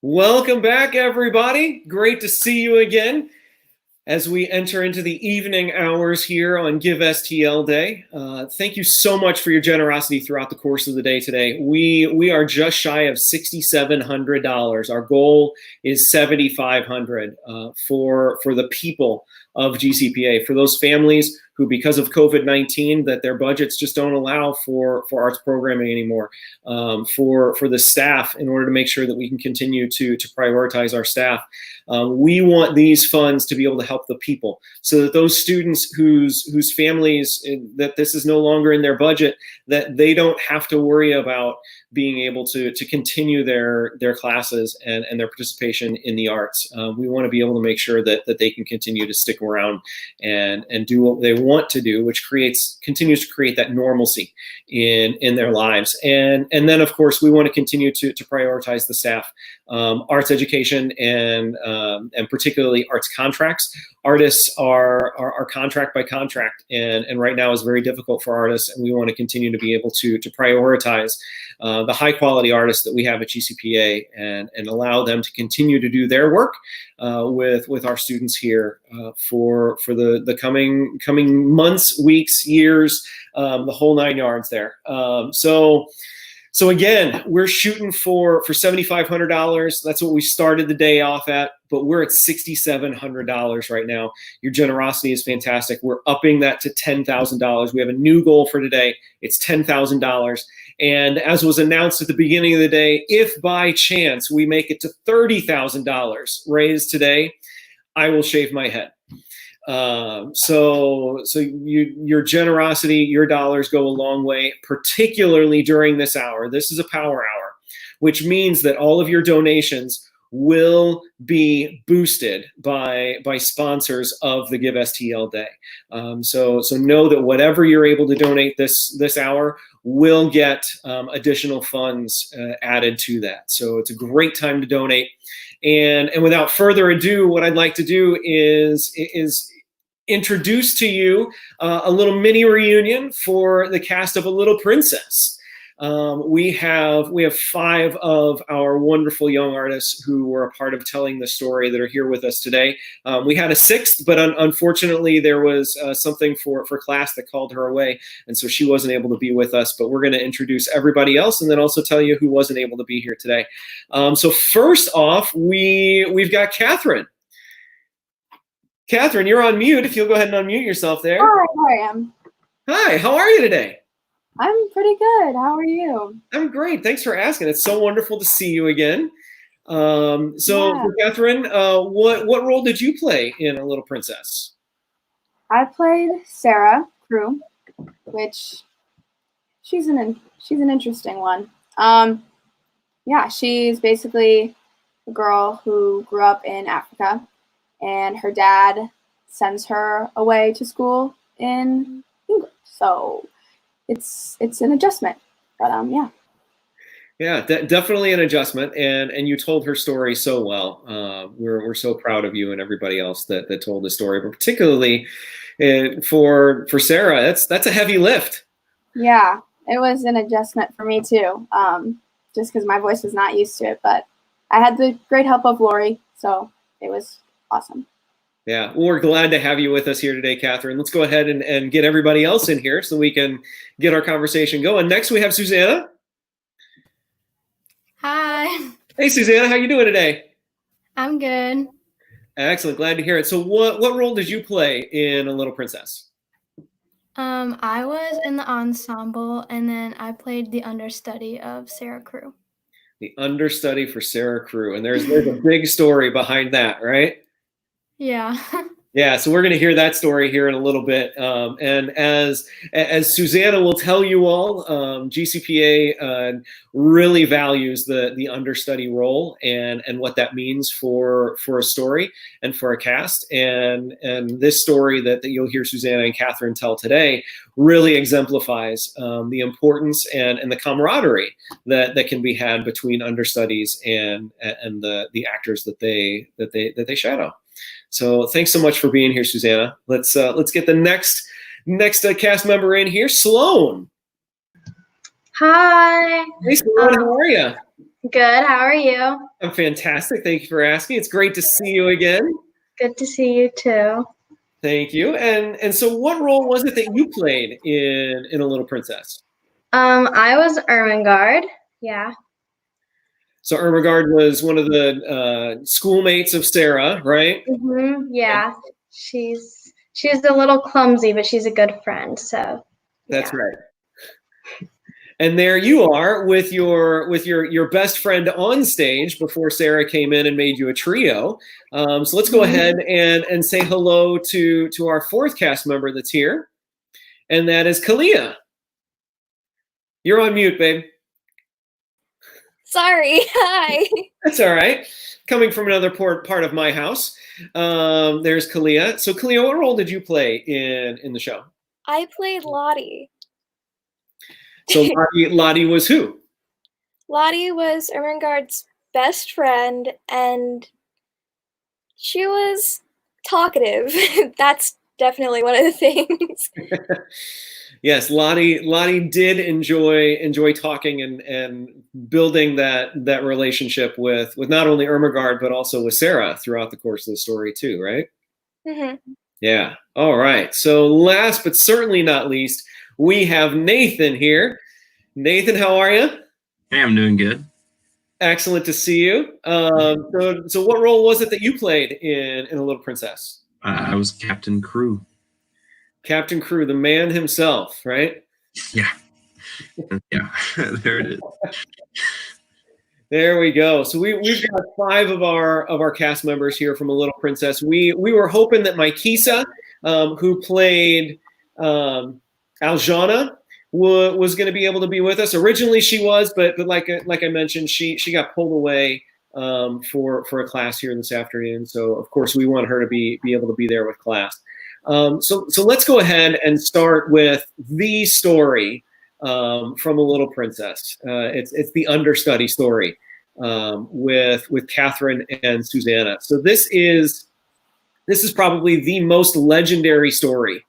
Welcome back, everybody. Great to see you again as we enter into the evening hours here on Give STL Day. Thank you so much for your generosity throughout the course of the day today. We are just shy of $6,700. Our goal is $7,500 for the people of GCPA, for those families who, because of COVID-19, that their budgets just don't allow for arts programming anymore, for the staff, in order to make sure that we can continue to prioritize our staff. We want these funds to be able to help the people, so that those students whose families, that this is no longer in their budget, that they don't have to worry about being able to continue their classes and their participation in the arts. We want to be able to make sure that they can continue to stick around and do what they want to do, which continues to create that normalcy in their lives. And then, of course, we want to continue to prioritize the staff, arts education, and particularly arts contracts. Artists are contract by contract, and right now is very difficult for artists, and we want to continue to be able to prioritize the high quality artists that we have at GCPA and allow them to continue to do their work with our students here for the coming months, weeks, years, the whole 9 yards there. So again, we're shooting for $7,500. That's what we started the day off at, but we're at $6,700 right now. Your generosity is fantastic. We're upping that to $10,000. We have a new goal for today. It's $10,000. And as was announced at the beginning of the day, if by chance we make it to $30,000 raised today, I will shave my head. So your generosity, your dollars go a long way, particularly during this hour. This is a power hour, which means that all of your donations will be boosted by sponsors of the Give STL Day. So know that whatever you're able to donate this hour will get additional funds added to that. So it's a great time to donate. And without further ado, what I'd like to do is introduce to you a little mini reunion for the cast of A Little Princess. We have 5 of our wonderful young artists who were a part of telling the story that are here with us today. We had a 6th, but unfortunately there was something for class that called her away, and so she wasn't able to be with us. But we're going to introduce everybody else and then also tell you who wasn't able to be here today. So first off, we've got Catherine. Catherine, you're on mute. If you'll go ahead and unmute yourself there. Hi, I am. Hi, how are you today? I'm pretty good. How are you? I'm great. Thanks for asking. It's so wonderful to see you again. For Catherine, what role did you play in A Little Princess? I played Sarah Crewe, which she's an interesting one. Yeah, she's basically a girl who grew up in Africa, and her dad sends her away to school in England. So it's an adjustment, but yeah. Yeah, definitely an adjustment, and you told her story so well. We're so proud of you and everybody else that told the story, but particularly for Sarah, that's a heavy lift. Yeah, it was an adjustment for me too, just because my voice was not used to it. But I had the great help of Lori, so it was awesome. Yeah, well, we're glad to have you with us here today, Catherine. Let's go ahead and get everybody else in here so we can get our conversation going. Next, we have Susanna. Hi. Hey, Susanna, how you doing today? I'm good. Excellent, glad to hear it. So what role did you play in A Little Princess? I was in the ensemble, and then I played the understudy of Sarah Crewe. The understudy for Sarah Crewe, and there's a big story behind that, right? Yeah. Yeah, so we're going to hear that story here in a little bit. And as Susanna will tell you all, GCPA really values the understudy role and what that means for a story and for a cast. And this story that you'll hear Susanna and Catherine tell today really exemplifies the importance and the camaraderie that can be had between understudies and the actors that they shadow. So thanks so much for being here, Susanna. Let's get the next cast member in here, Sloane. Hi. Hey, Sloane, how are you? Good. How are you? I'm fantastic. Thank you for asking. It's great to see you again. Good to see you too. Thank you. And so what role was it that you played in A Little Princess? I was Ermengarde. Yeah. So Ermengarde was one of the schoolmates of Sarah, right? Yeah. She's a little clumsy, but she's a good friend. So That's yeah. right. And there you are with your best friend on stage before Sarah came in and made you a trio. So let's go ahead and say hello to our fourth cast member that's here, and that is Kalia. You're on mute, babe. Sorry. Hi. That's all right. Coming from another part of my house. There's Kalia. So Kalia, what role did you play in the show? I played Lottie. So Lottie was who? Lottie was Ermengarde's best friend, and she was talkative. That's definitely one of the things. Yes, Lottie did enjoy talking and building that relationship with not only Ermengarde but also with Sarah throughout the course of the story too, right? Mm-hmm. Yeah. All right. So last but certainly not least, we have Nathan here. Nathan, how are you? Hey, I'm doing good. Excellent to see you. So what role was it that you played in A Little Princess? I was Captain Crewe. Captain Crewe, the man himself, right? Yeah. Yeah, there it is. There we go. So we've got 5 of our cast members here from A Little Princess. We were hoping that Maikisa, who played Aljana, was going to be able to be with us. Originally she was, but like I mentioned, she got pulled away for a class here this afternoon. So of course we want her to be able to be there with class. So let's go ahead and start with the story from A Little Princess. It's the Understudy Story with Catherine and Susanna. So this is probably the most legendary story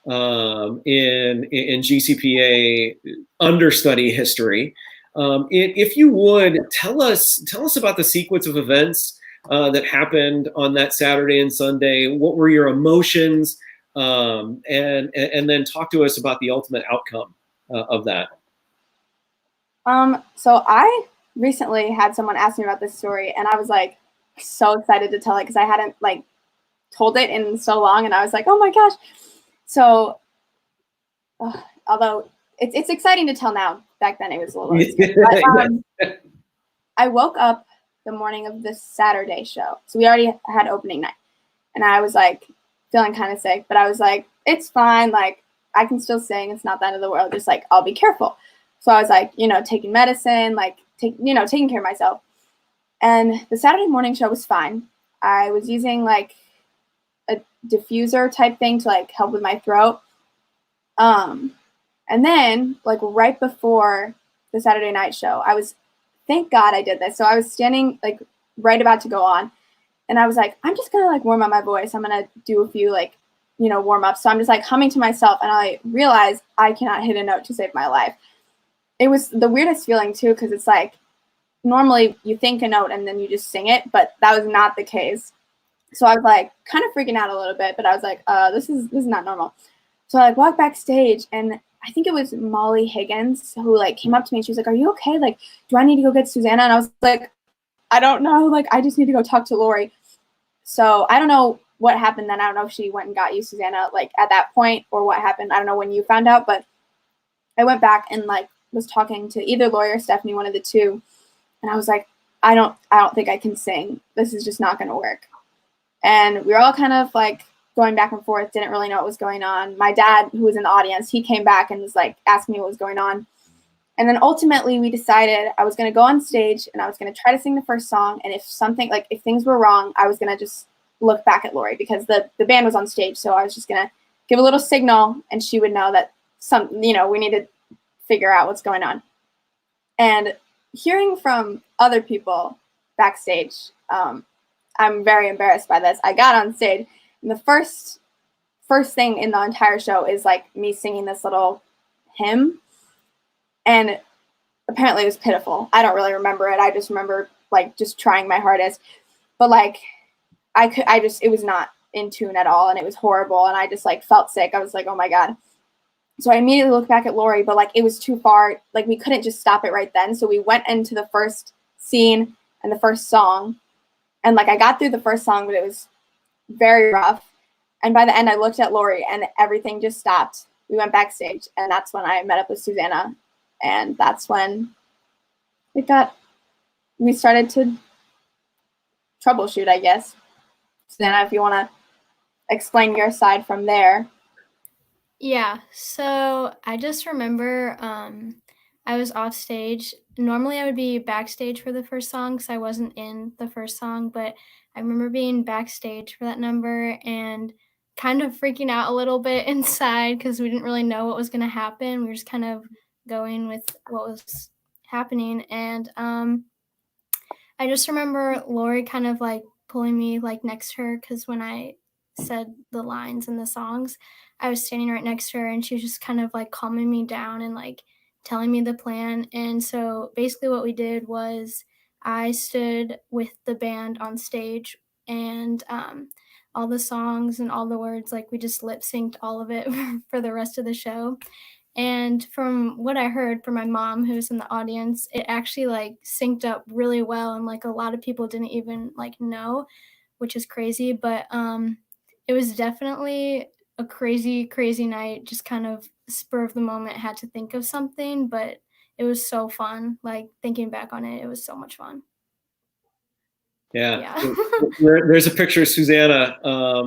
in GCPA understudy history. If you would tell us about the sequence of events that happened on that Saturday and Sunday. What were your emotions? And then talk to us about the ultimate outcome of that. So I recently had someone ask me about this story, and I was like so excited to tell it because I hadn't like told it in so long, and I was like, oh my gosh. So although it's exciting to tell now, back then it was a little but, I woke up the morning of this Saturday show. So we already had opening night, and I was like feeling kind of sick, but I was like, it's fine. Like I can still sing. It's not the end of the world. Just like, I'll be careful. So I was like, taking medicine, like taking care of myself. And the Saturday morning show was fine. I was using like a diffuser type thing to like help with my throat. And then like right before the Saturday night show, thank God I did this. So I was standing like right about to go on, and I was like, I'm just gonna like warm up my voice. I'm gonna do a few like, warm ups. So I'm just like humming to myself, and I realized I cannot hit a note to save my life. It was the weirdest feeling too, because it's like normally you think a note and then you just sing it, but that was not the case. So I was like kind of freaking out a little bit, but I was like, this is not normal. So I like walked backstage, and I think it was Molly Higgins who like came up to me and she was like, are you okay? Like, do I need to go get Susanna? And I was like, I don't know. Like, I just need to go talk to Lori. So I don't know what happened then. I don't know if she went and got you Susanna like at that point or what happened. I don't know when you found out, but I went back and like was talking to either Lori or Stephanie, one of the two. And I was like, I don't think I can sing. This is just not going to work. And we were all kind of like going back and forth, didn't really know what was going on. My dad, who was in the audience, he came back and was like asking me what was going on. And then ultimately we decided I was going to go on stage and I was going to try to sing the first song. And if things were wrong, I was going to just look back at Lori because the band was on stage. So I was just going to give a little signal and she would know that we need to figure out what's going on. And hearing from other people backstage, I'm very embarrassed by this. I got on stage, and the first thing in the entire show is like me singing this little hymn, and apparently it was pitiful. I don't really remember it. I just remember like just trying my hardest, but like it was not in tune at all, and it was horrible, and I just like felt sick. I was like, oh my God. So I immediately looked back at Lori, but like it was too far. Like we couldn't just stop it right then. So we went into the first scene and the first song, and like I got through the first song, but it was very rough. And by the end, I looked at Lori, and everything just stopped. We went backstage, and that's when I met up with Susanna, and that's when we started to troubleshoot, I guess. Susanna, if you want to explain your side from there. Yeah, so I just remember I was off stage. Normally I would be backstage for the first song because I wasn't in the first song, but I remember being backstage for that number and kind of freaking out a little bit inside because we didn't really know what was going to happen. We were just kind of going with what was happening. And I just remember Lori kind of like pulling me like next to her because when I said the lines in the songs, I was standing right next to her and she was just kind of like calming me down and like telling me the plan. And so basically what we did was I stood with the band on stage and all the songs and all the words, like we just lip synced all of it for the rest of the show. And from what I heard from my mom, who's in the audience, it actually like synced up really well. And like a lot of people didn't even like know, which is crazy. But it was definitely a crazy, crazy night. Just kind of spur of the moment, had to think of something, but it was so fun. Like thinking back on it, it was so much fun. Yeah. There's a picture of Susanna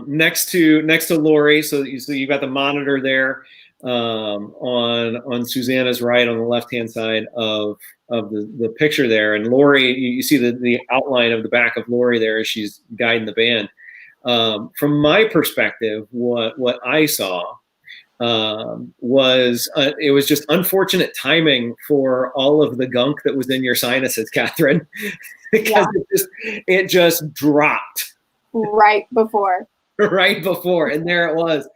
next to Lori. So you got the monitor there on Susanna's right on the left hand side of the picture there, and Lori, you see the outline of the back of Lori there as she's guiding the band. From my perspective, what I saw was it was just unfortunate timing for all of the gunk that was in your sinuses, Catherine, because it just dropped right before, and there it was.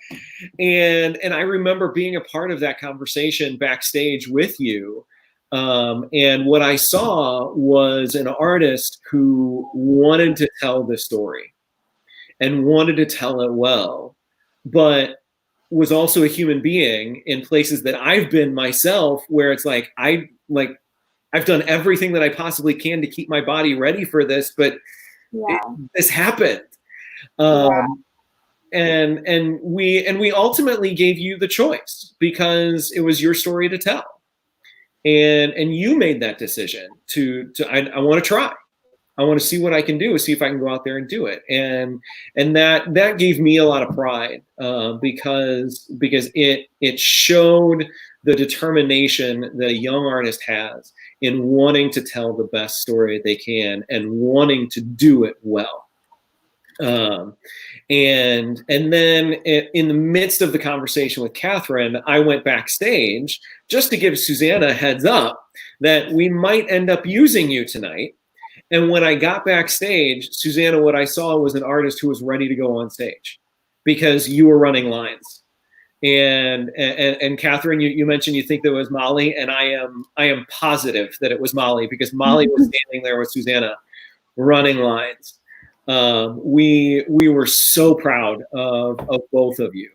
And I remember being a part of that conversation backstage with you. And what I saw was an artist who wanted to tell the story and wanted to tell it well, but was also a human being in places that I've been myself, where it's like I've done everything that I possibly can to keep my body ready for this, but this happened. And we ultimately gave you the choice because it was your story to tell, and you made that decision to I want to try. I want to see what I can do, see if I can go out there and do it. And that gave me a lot of pride because it showed the determination that a young artist has in wanting to tell the best story that they can and wanting to do it well. And then in the midst of the conversation with Catherine, I went backstage just to give Susanna a heads up that we might end up using you tonight. And when I got backstage, Susanna, what I saw was an artist who was ready to go on stage because you were running lines. And Catherine, you mentioned you think that it was Molly, and I am positive that it was Molly because Molly was standing there with Susanna running lines. We were so proud of both of you.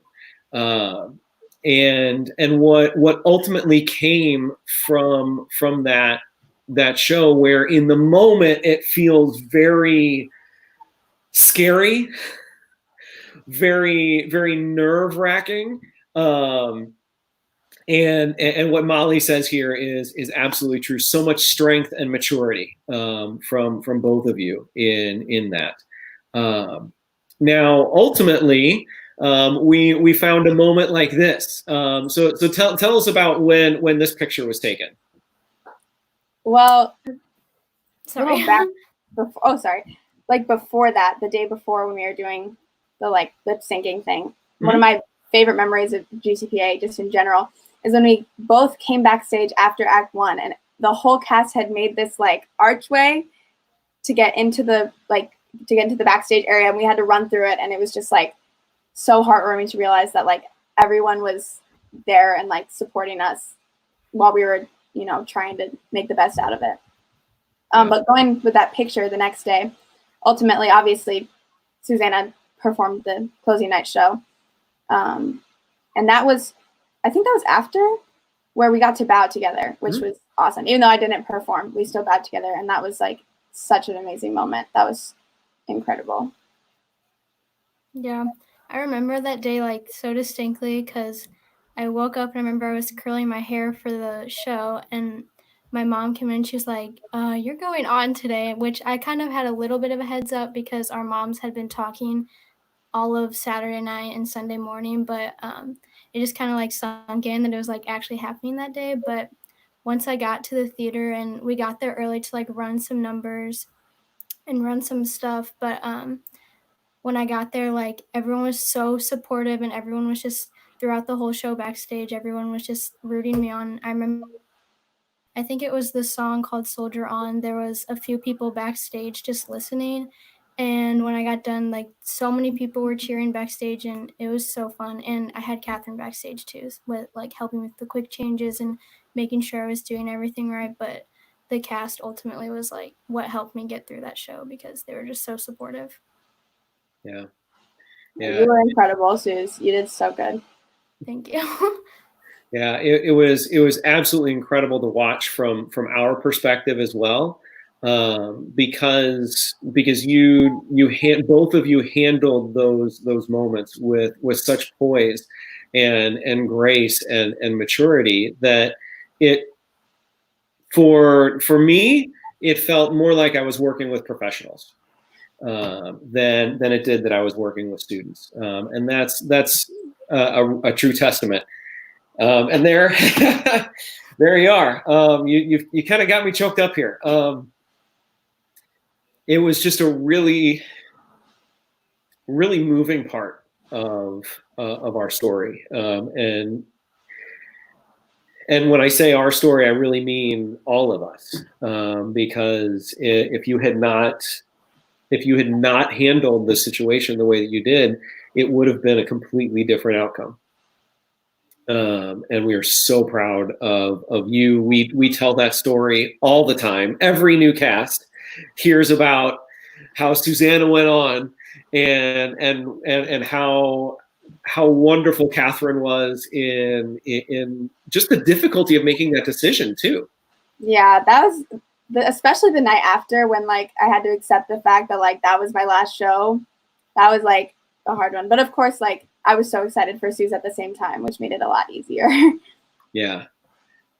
And what ultimately came from that show, where in the moment it feels very scary, very, very nerve-wracking. And what Molly says here is absolutely true. So much strength and maturity from both of you in that. Now, ultimately, we found a moment like this. So tell us about when this picture was taken. Well, Sorry. Like before that, the day before when we were doing the like lip syncing thing, one of my favorite memories of GCPA, just in general, is when we both came backstage after Act 1, and the whole cast had made this like archway to get into the backstage area, and we had to run through it, and it was just like so heartwarming to realize that like everyone was there and like supporting us while we were trying to make the best out of it. But going with that picture the next day, ultimately, obviously, Susanna performed the closing night show. And that was, I think that was after where we got to bow together, which was awesome. Even though I didn't perform, we still bowed together. And that was like such an amazing moment. That was incredible. Yeah, I remember that day like so distinctly because I woke up and I remember I was curling my hair for the show, and my mom came in. She was like, "You're going on today," which I kind of had a little bit of a heads up because our moms had been talking all of Saturday night and Sunday morning, but it just kind of like sunk in that it was like actually happening that day. But once I got to the theater and we got there early to like run some numbers and run some stuff, but when I got there, like everyone was so supportive and everyone was just throughout the whole show backstage, everyone was just rooting me on. I remember, I think it was the song called Soldier On. There was a few people backstage just listening. And when I got done, like so many people were cheering backstage and it was so fun. And I had Catherine backstage too, with like helping with the quick changes and making sure I was doing everything right. But the cast ultimately was like what helped me get through that show because they were just so supportive. Yeah. You were incredible, Suze. You did so good. Thank you. Yeah, it was absolutely incredible to watch from our perspective as well, because both of you handled those moments with such poise and grace and maturity that it for me it felt more like I was working with professionals than it did that I was working with students, and that's a true testament. And there, there you are. You kind of got me choked up here. It was just a really, really moving part of our story. And when I say our story, I really mean all of us. Because if you had not handled the situation the way that you did, it would have been a completely different outcome. And we are so proud of you. We tell that story all the time. Every new cast hears about how Susanna went on and how wonderful Catherine was in just the difficulty of making that decision too. Yeah, that was especially the night after when like I had to accept the fact that like that was my last show. That was like a hard one. But of course, like I was so excited for Suze at the same time, which made it a lot easier. Yeah.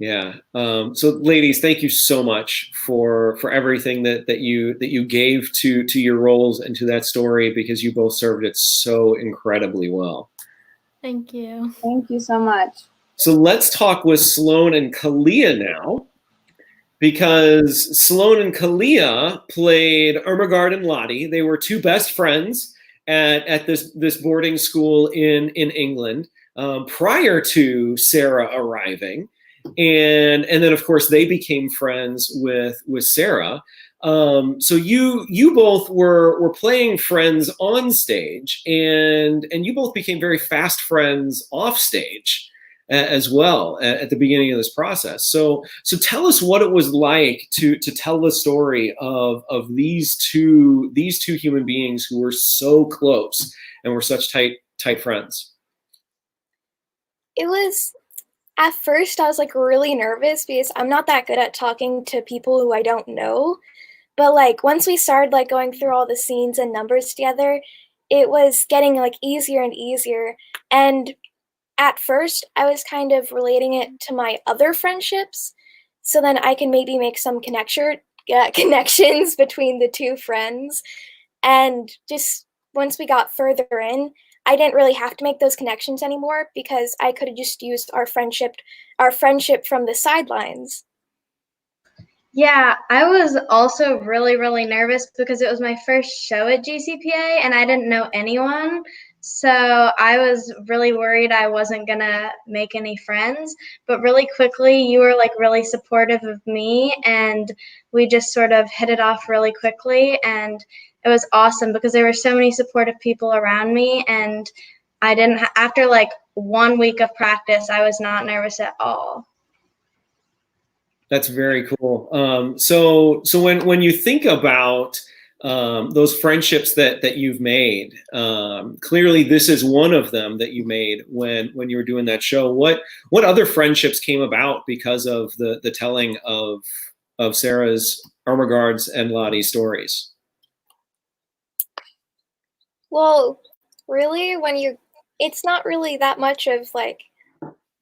So ladies, thank you so much for everything that you gave to your roles and to that story, because you both served it so incredibly well. Thank you. Thank you so much. So let's talk with Sloane and Kalia now, because Sloane and Kalia played Ermengarde and Lottie. They were two best friends at this boarding school in England prior to Sarah arriving, and then of course they became friends with Sarah. So you both were playing friends on stage, and you both became very fast friends off stage as well at the beginning of this process. So tell us what it was like to tell the story of these two human beings who were so close and were such tight friends. It was, at first I was like really nervous because I'm not that good at talking to people who I don't know. But like once we started like going through all the scenes and numbers together, it was getting like easier and easier. And at first, I was kind of relating it to my other friendships, so then I can maybe make some connections between the two friends. And just once we got further in, I didn't really have to make those connections anymore because I could have just used our friendship from the sidelines. Yeah, I was also really, really nervous because it was my first show at GCPA and I didn't know anyone. So I was really worried I wasn't going to make any friends. But really quickly, you were like really supportive of me and we just sort of hit it off really quickly. And it was awesome because there were so many supportive people around me. And I didn't, after like 1 week of practice, I was not nervous at all. That's very cool. So when you think about those friendships that you've made, clearly this is one of them that you made when you were doing that show. What other friendships came about because of the telling of Sarah's, Ermengarde's, and Lottie's stories? Well, really, it's not really that much of like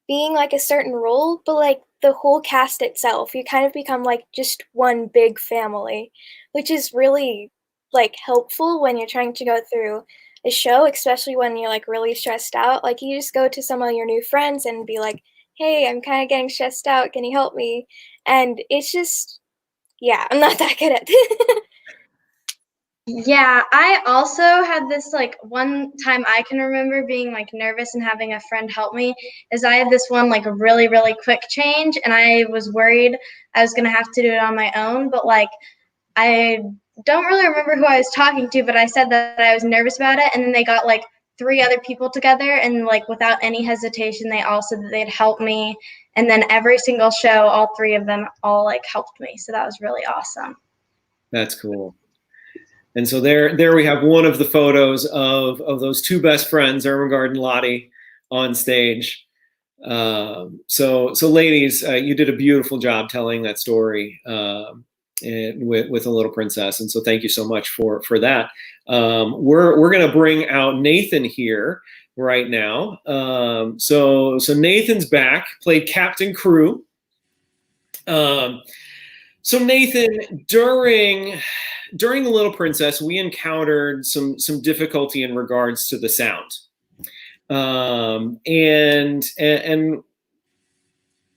being like a certain role, but like the whole cast itself, you kind of become like just one big family, which is really like helpful when you're trying to go through a show, especially when you're like really stressed out. Like you just go to some of your new friends and be like, hey, I'm kind of getting stressed out. Can you help me? And it's just, yeah, I'm not that good at it. Yeah, I also had this like one time I can remember being like nervous and having a friend help me is I had this one like really, really quick change and I was worried I was gonna have to do it on my own, but like I don't really remember who I was talking to, but I said that I was nervous about it and then they got like 3 other people together and like without any hesitation they all said that they'd help me and then every single show all 3 of them all like helped me. So that was really awesome. That's cool. And so there we have one of the photos of those 2 best friends, Ermengarde and Lottie, on stage. So ladies, you did a beautiful job telling that story with a little princess, and so thank you so much for that. We're gonna bring out Nathan here right now. So Nathan's back, played Captain Crewe. So Nathan, during The Little Princess, we encountered some difficulty in regards to the sound, and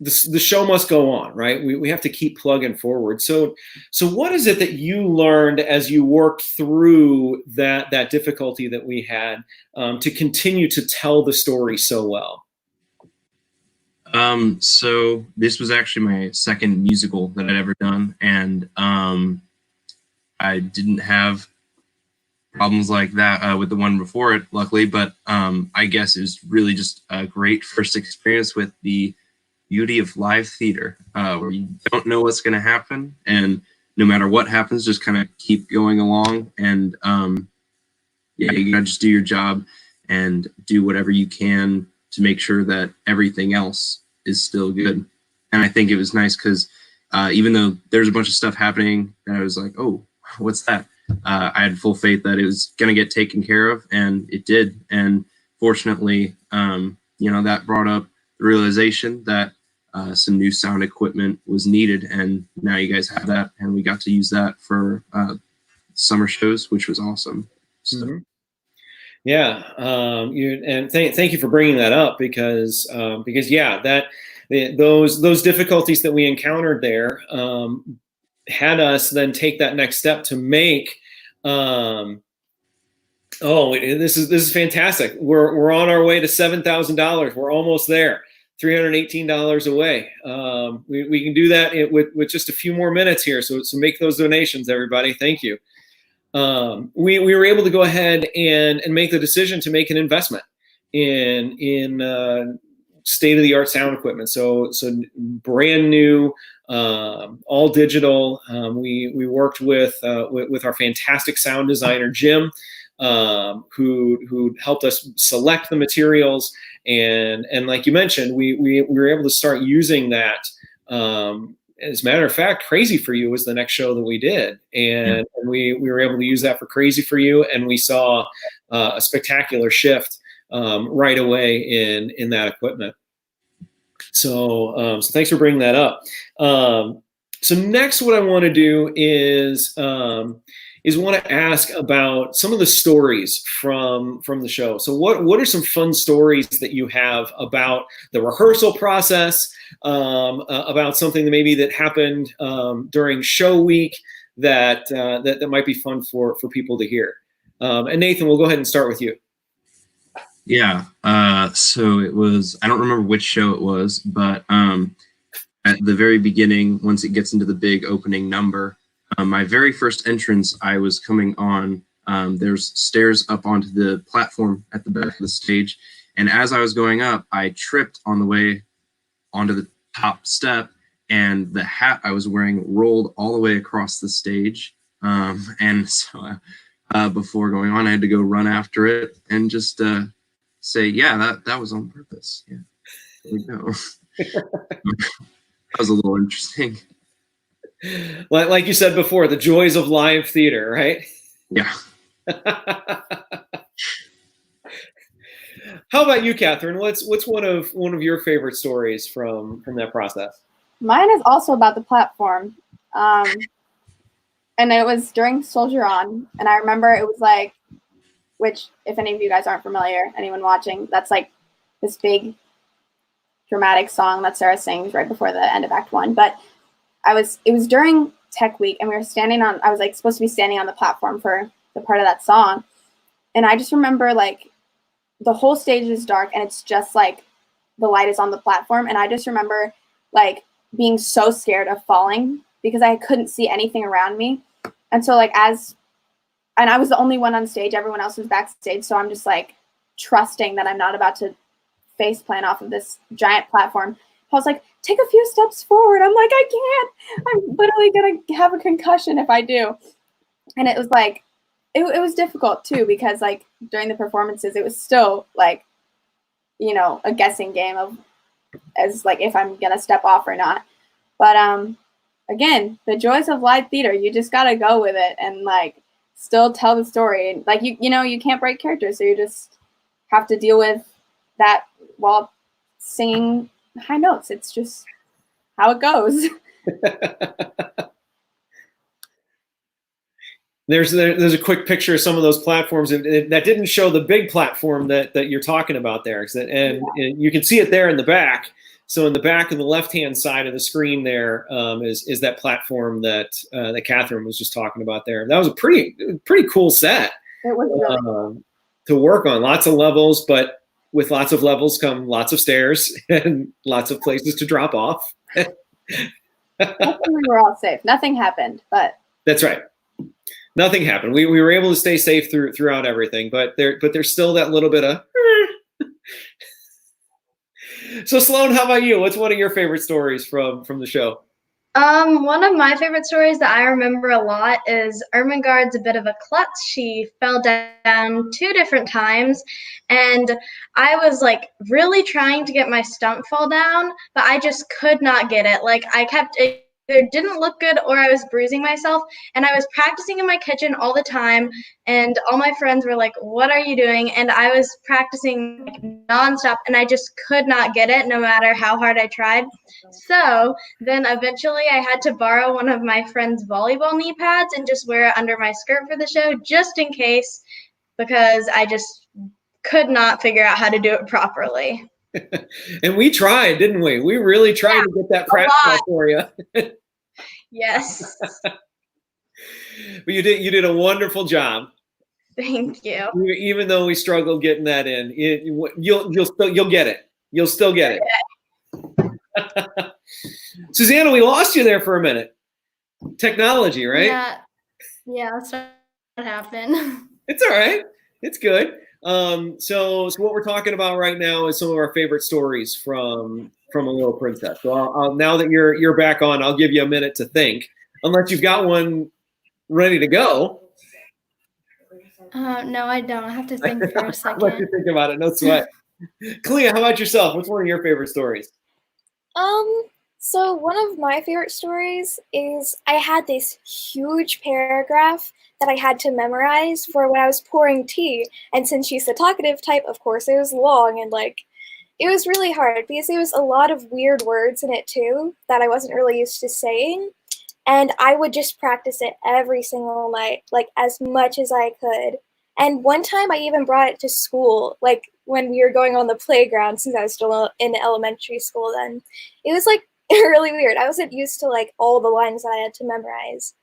the show must go on, right? We have to keep plugging forward. So what is it that you learned as you worked through that difficulty that we had to continue to tell the story so well? So this was actually my second musical that I'd ever done, and I didn't have problems like that with the one before it, luckily, but I guess it was really just a great first experience with the beauty of live theater, where you don't know what's going to happen, and no matter what happens, just kind of keep going along, and yeah, you gotta just do your job and do whatever you can to make sure that everything else is still good. And I think it was nice because even though there's a bunch of stuff happening that I was like, oh, what's that? I had full faith that it was going to get taken care of, and it did. And fortunately, that brought up the realization that some new sound equipment was needed, and now you guys have that, and we got to use that for summer shows, which was awesome. So. Mm-hmm. Yeah, thank you for bringing that up because yeah, those difficulties that we encountered there had us then take that next step to make. This is fantastic. We're on our way to $7,000. We're almost there. $318 away. We can do that with just a few more minutes here. So make those donations, everybody. Thank you. We were able to go ahead and make the decision to make an investment in state-of-the-art sound equipment. So brand new, all digital. We worked with our fantastic sound designer Jim, who helped us select the materials, and like you mentioned, we were able to start using that. As a matter of fact, Crazy for You was the next show that we did, and we were able to use that for Crazy for You, and we saw a spectacular shift right away in that equipment. So thanks for bringing that up. So next, what I want to do is want to ask about some of the stories from the show. So what are some fun stories that you have about the rehearsal process, about something that happened during show week that might be fun for people to hear? And Nathan, we'll go ahead and start with you. Yeah. So it was, I don't remember which show it was, but at the very beginning, once it gets into the big opening number, my very first entrance, I was coming on, there's stairs up onto the platform at the back of the stage. And as I was going up, I tripped on the way onto the top step and the hat I was wearing rolled all the way across the stage. And so before going on, I had to go run after it and just say, yeah, that was on purpose. Yeah, there we go. That was a little interesting. Like you said before, the joys of live theater, right? Yeah. How about you, Catherine? What's one of your favorite stories from that process? Mine is also about the platform. And it was during Soldier On. And I remember it was like, which if any of you guys aren't familiar, anyone watching, that's like this big dramatic song that Sarah sings right before the end of Act 1. But it was during Tech Week, and I was like supposed to be standing on the platform for the part of that song. And I just remember like the whole stage is dark and it's just like the light is on the platform. And I just remember like being so scared of falling because I couldn't see anything around me. And so like and I was the only one on stage, everyone else was backstage. So I'm just like trusting that I'm not about to face plant off of this giant platform. I was like, take a few steps forward. I'm like, I can't. I'm literally going to have a concussion if I do. And it was like, it was difficult too, because like during the performances, it was still like, you know, a guessing game of as like if I'm going to step off or not. But again, the joys of live theater, you just got to go with it and like still tell the story. And like, you know, you can't break characters. So you just have to deal with that while singing high notes. It's just how it goes. There's a quick picture of some of those platforms that didn't show the big platform that you're talking about there, and you can see it there in the back. So in the back of the left-hand side of the screen there is that platform that Catherine was just talking about there. That was a pretty cool set. It was really cool to work on. Lots of levels, but with lots of levels come lots of stairs and lots of places to drop off. Hopefully we were all safe. Nothing happened, but that's right. Nothing happened. We were able to stay safe throughout everything, but there's still that little bit of. So Sloane, how about you? What's one of your favorite stories from the show? One of my favorite stories that I remember a lot is Ermengarde's a bit of a klutz. She fell down 2 different times, and I was like really trying to get my stunt fall down, but I just could not get it. Like it either didn't look good or I was bruising myself, and I was practicing in my kitchen all the time, and all my friends were like, what are you doing? And I was practicing like, nonstop, and I just could not get it no matter how hard I tried. So then eventually I had to borrow one of my friend's volleyball knee pads and just wear it under my skirt for the show just in case, because I just could not figure out how to do it properly. And we tried, didn't we? We really tried to get that practice for you. Yes. But you did a wonderful job. Thank you. Even though we struggled getting that in, you'll get it. You'll still get it. Susanna, we lost you there for a minute. Technology, right? Yeah, that's what happened. It's all right. It's good. So what we're talking about right now is some of our favorite stories from A Little Princess. So now that you're back on, I'll give you a minute to think, unless you've got one ready to go. No, I don't. I have to think for a second. I'll let you think about it. No sweat. Kalia, how about yourself? What's one of your favorite stories? So one of my favorite stories is I had this huge paragraph that I had to memorize for when I was pouring tea. And since she's the talkative type, of course, it was long and like, it was really hard because there was a lot of weird words in it too that I wasn't really used to saying. And I would just practice it every single night, like as much as I could. And one time I even brought it to school, like when we were going on the playground, since I was still in elementary school then. It was like really weird. I wasn't used to like all the lines that I had to memorize.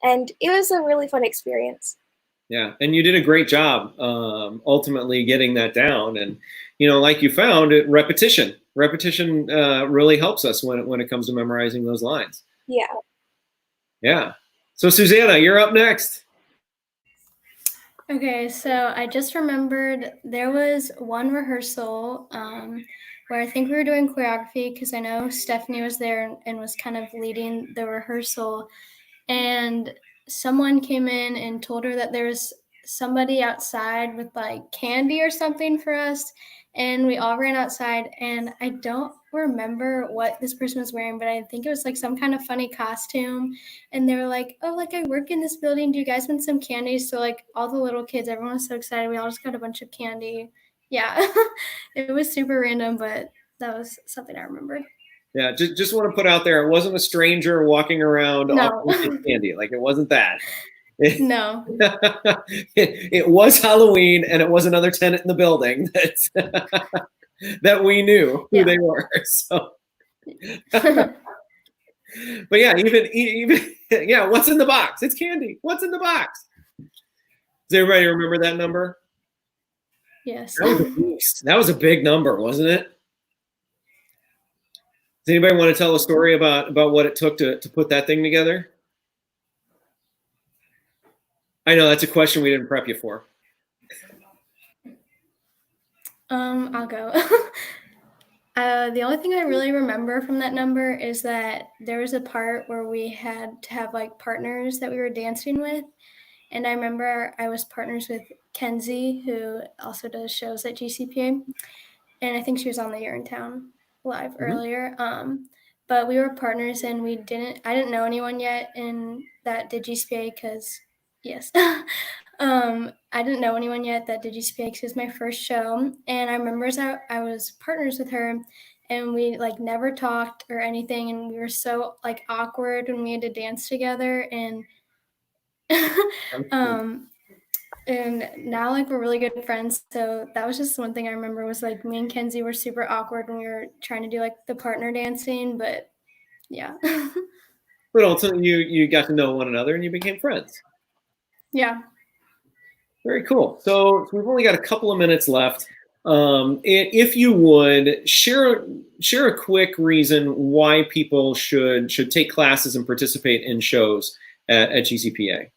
And it was a really fun experience. Yeah, and you did a great job ultimately getting that down. And, you know, like you found, repetition really helps us when it comes to memorizing those lines. Yeah. Yeah. So Susanna, you're up next. Okay, so I just remembered there was one rehearsal where I think we were doing choreography because I know Stephanie was there and was kind of leading the rehearsal. And someone came in and told her that there was somebody outside with like candy or something for us. And we all ran outside, and I don't remember what this person was wearing, but I think it was like some kind of funny costume. And they were like, oh, like I work in this building. Do you guys want some candy? So like all the little kids, everyone was so excited. We all just got a bunch of candy. Yeah, it was super random, but that was something I remembered. Yeah, just want to put out there, it wasn't a stranger walking around No. offering candy. Like, it wasn't that. No. It was Halloween, and it was another tenant in the building that that we knew who they were. So, but yeah, even yeah, what's in the box? It's candy. What's in the box? Does everybody remember that number? Yes. That was a big number, wasn't it? Does anybody want to tell a story about what it took to put that thing together? I know that's a question we didn't prep you for. I'll go. The only thing I really remember from that number is that there was a part where we had to have like partners that we were dancing with. And I remember I was partners with Kenzie, who also does shows at GCPA. And I think she was on the Year in Town live earlier. But we were partners, and I didn't know anyone yet that did GCPA because, yes. I didn't know anyone yet that did GCPA because it was my first show. And I remember I was partners with her, and we like never talked or anything. And we were so like awkward when we had to dance together. And and now like we're really good friends. So that was just one thing I remember was like me and Kenzie were super awkward when we were trying to do like the partner dancing, but yeah. But ultimately you got to know one another and you became friends. Yeah. Very cool. So we've only got a couple of minutes left. If you would share a quick reason why people should take classes and participate in shows at GCPA.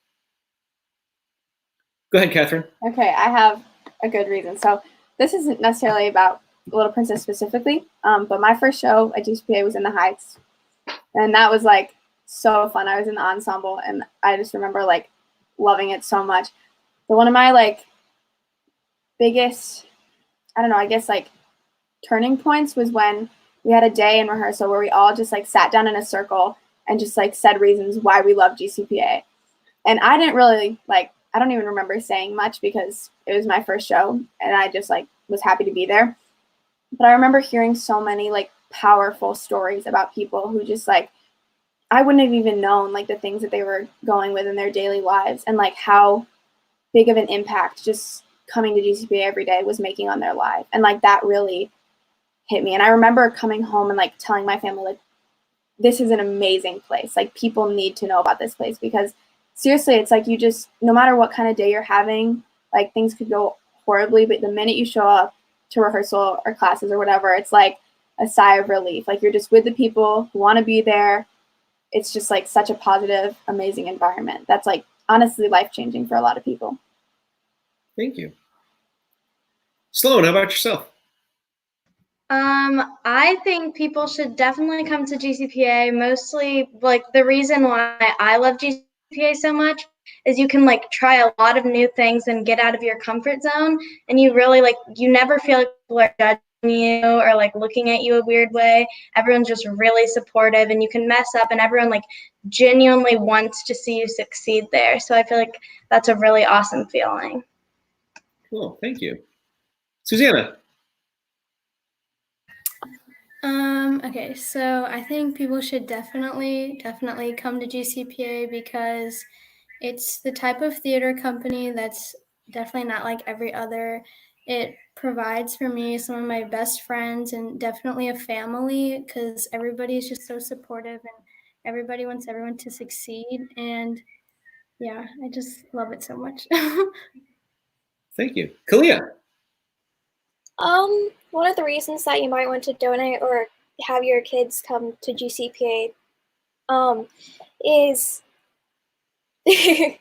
Go ahead, Catherine. Okay, I have a good reason. So this isn't necessarily about Little Princess specifically, but my first show at GCPA was in the Heights, and that was like so fun. I was in the ensemble, and I just remember like loving it so much. But one of my like biggest, I don't know, I guess like turning points was when we had a day in rehearsal where we all just like sat down in a circle and just like said reasons why we love GCPA. And I didn't really like, I don't even remember saying much because it was my first show and I just like was happy to be there. But I remember hearing so many like powerful stories about people who just like, I wouldn't have even known like the things that they were going with in their daily lives and like how big of an impact just coming to GCPA every day was making on their life. And like that really hit me. And I remember coming home and like telling my family, like, this is an amazing place. Like people need to know about this place because seriously, it's like you just, no matter what kind of day you're having, like things could go horribly, but the minute you show up to rehearsal or classes or whatever, it's like a sigh of relief. Like you're just with the people who want to be there. It's just like such a positive, amazing environment. That's like honestly life-changing for a lot of people. Thank you. Sloane, how about yourself? I think people should definitely come to GCPA. Mostly, like the reason why I love GCPA so much is you can like try a lot of new things and get out of your comfort zone, and you really like you never feel like people are judging you or like looking at you a weird way. Everyone's just really supportive, and you can mess up, and everyone like genuinely wants to see you succeed there. So I feel like that's a really awesome feeling. Cool, thank you. Susanna. Okay, so I think people should definitely come to GCPA because it's the type of theater company that's definitely not like every other. It provides for me some of my best friends and definitely a family because everybody is just so supportive and everybody wants everyone to succeed. And yeah, I just love it so much. Thank you. Kalia. One of the reasons that you might want to donate or have your kids come to GCPA, is they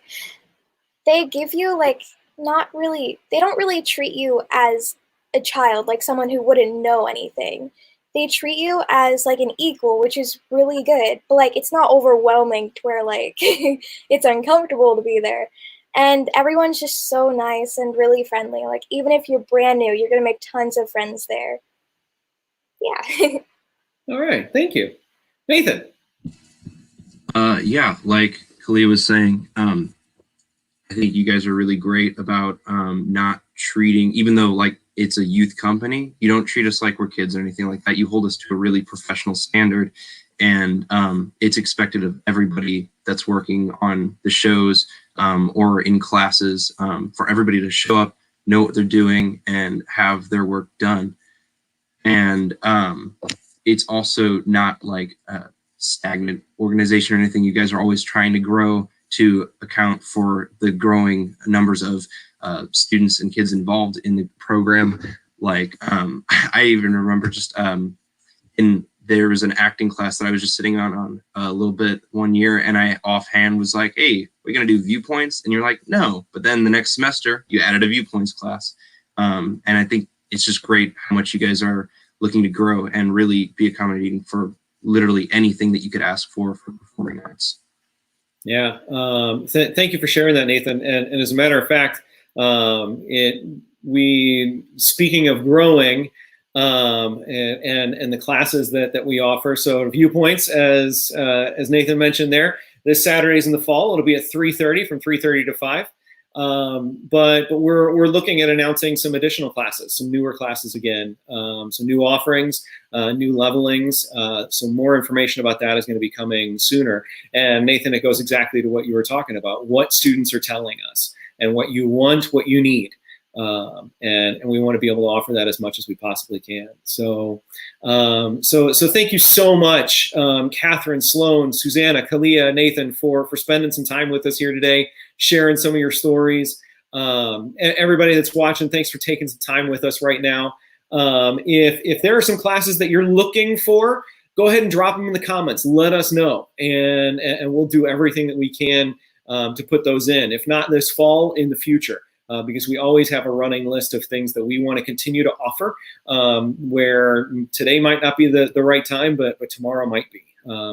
give you like they don't really treat you as a child, like someone who wouldn't know anything. They treat you as like an equal, which is really good, but like it's not overwhelming to where like it's uncomfortable to be there. And everyone's just so nice and really friendly. Like even if you're brand new, you're gonna make tons of friends there. Yeah. All right, thank you. Nathan. Yeah, like Kalia was saying, I think you guys are really great about not treating, even though like it's a youth company, you don't treat us like we're kids or anything like that. You hold us to a really professional standard, and it's expected of everybody that's working on the shows or in classes for everybody to show up, know what they're doing, and have their work done. And it's also not like a stagnant organization or anything. You guys are always trying to grow to account for the growing numbers of students and kids involved in the program. Like I even remember just there was an acting class that I was just sitting on a little bit one year, and I offhand was like, hey, we're gonna do viewpoints, and you're like, no. But then the next semester you added a viewpoints class, and I think it's just great how much you guys are looking to grow and really be accommodating for literally anything that you could ask for performing arts. Yeah, thank you for sharing that, Nathan. And as a matter of fact, speaking of growing and the classes that we offer, so viewpoints, as Nathan mentioned there, this Saturday's in the fall. It'll be at 3:30 from 3:30 to 5. But we're looking at announcing some additional classes, some newer classes again, some new offerings, new levelings. So more information about that is going to be coming sooner. And Nathan, it goes exactly to what you were talking about, what students are telling us and what you want, what you need. And we want to be able to offer that as much as we possibly can. So thank you so much, Catherine, Sloane, Susanna, Kalia, Nathan, for spending some time with us here today, sharing some of your stories. Everybody that's watching, thanks for taking some time with us right now. If there are some classes that you're looking for, go ahead and drop them in the comments. Let us know, and we'll do everything that we can to put those in. If not this fall, in the future. Because we always have a running list of things that we want to continue to offer, where today might not be the right time, but tomorrow might be.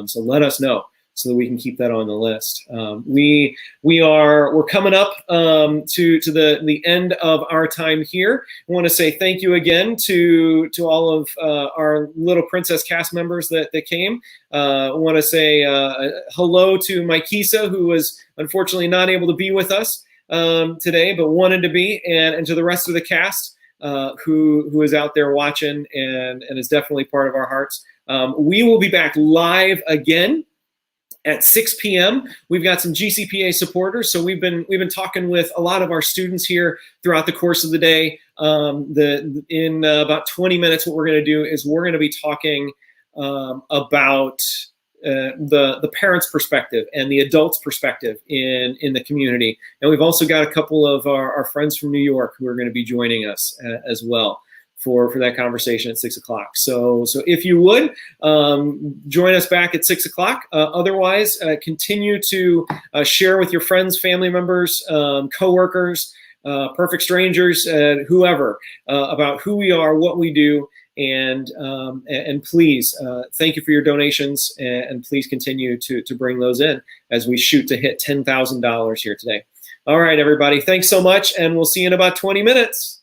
So let us know so that we can keep that on the list. We're coming up to the end of our time here. I want to say thank you again to all of our Little Princess cast members that came. I want to say hello to Maikisa, who was unfortunately not able to be with us today, but wanted to be, and to the rest of the cast who is out there watching and is definitely part of our hearts. We will be back live again at 6 p.m. We've got some GCPA supporters, so we've been talking with a lot of our students here throughout the course of the day. In about 20 minutes, what we're going to do is we're going to be talking about the parents' perspective and the adults' perspective in the community. And we've also got a couple of our friends from New York who are going to be joining us as well for that conversation at 6 o'clock. So if you would, join us back at 6 o'clock. Otherwise, continue to share with your friends, family members, coworkers, perfect strangers, whoever, about who we are, what we do. And please, thank you for your donations, and please continue to bring those in as we shoot to hit $10,000 here today. All right, everybody, thanks so much, and we'll see you in about 20 minutes.